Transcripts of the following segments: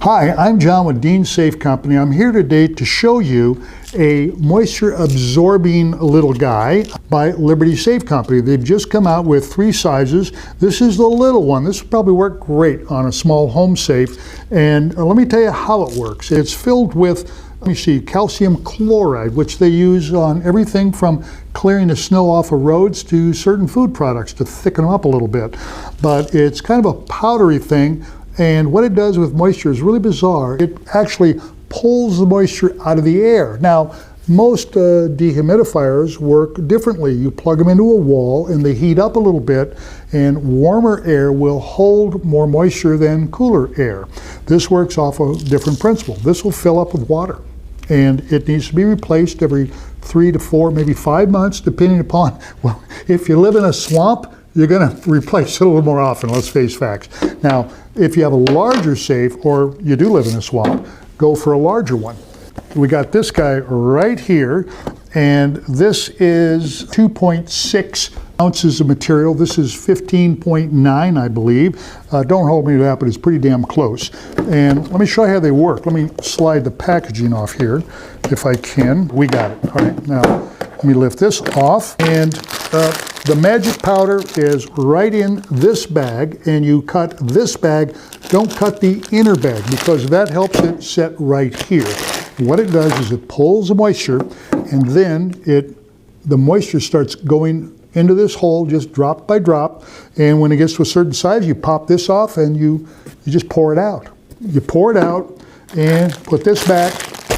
Hi, I'm John with Dean Safe Company. I'm here today to show you a moisture absorbing little guy by Liberty Safe Company. They've just come out with 3 sizes. This is the little one. This will probably work great on a small home safe. And let me tell you how it works. It's filled with, let me see, calcium chloride, which they use on everything from clearing the snow off of roads to certain food products to thicken them up a little bit. But it's kind of a powdery thing. And what it does with moisture is really bizarre. It actually pulls the moisture out of the air. Now, most dehumidifiers work differently. You plug them into a wall and they heat up a little bit, and warmer air will hold more moisture than cooler air. This works off a different principle. This will fill up with water, and it needs to be replaced every 3 to 4, maybe 5 months, depending upon, well, if you live in a swamp, you're going to replace it a little more often, let's face facts. Now, if you have a larger safe, or you do live in a swamp, go for a larger one. We got this guy right here, and this is 2.6 ounces of material. This is 15.9, I believe. Don't hold me to that, but it's pretty damn close. And let me show you how they work. Let me slide the packaging off here, if I can. We got it. All right, now let me lift this off, and the magic powder is right in this bag, and you cut this bag. Don't cut the inner bag, because that helps it set right here. What it does is it pulls the moisture, and then the moisture starts going into this hole just drop by drop. And when it gets to a certain size, you pop this off and you just pour it out. You pour it out and put this back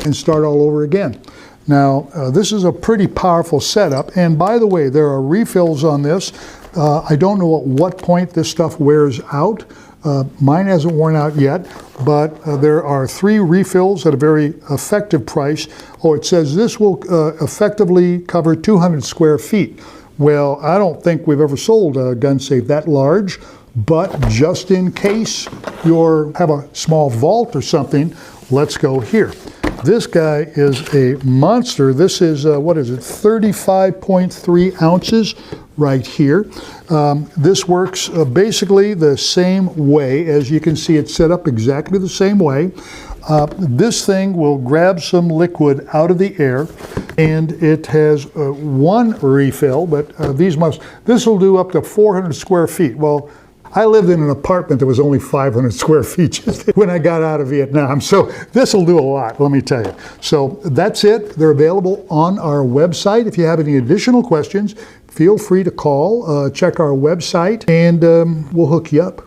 and start all over again. Now, this is a pretty powerful setup. And by the way, there are refills on this. I don't know at what point this stuff wears out. Mine hasn't worn out yet, but there are 3 refills at a very effective price. Oh, it says this will effectively cover 200 square feet. Well, I don't think we've ever sold a gun safe that large, but just in case you have a small vault or something, let's go here. This guy is a monster. This is, what is it, 35.3 ounces right here. This works basically the same way. As you can see, it's set up exactly the same way. This thing will grab some liquid out of the air, and it has 1 refill, but this will do up to 400 square feet. Well, I lived in an apartment that was only 500 square feet just when I got out of Vietnam. So this will do a lot, let me tell you. So that's it. They're available on our website. If you have any additional questions, feel free to call, check our website, and we'll hook you up.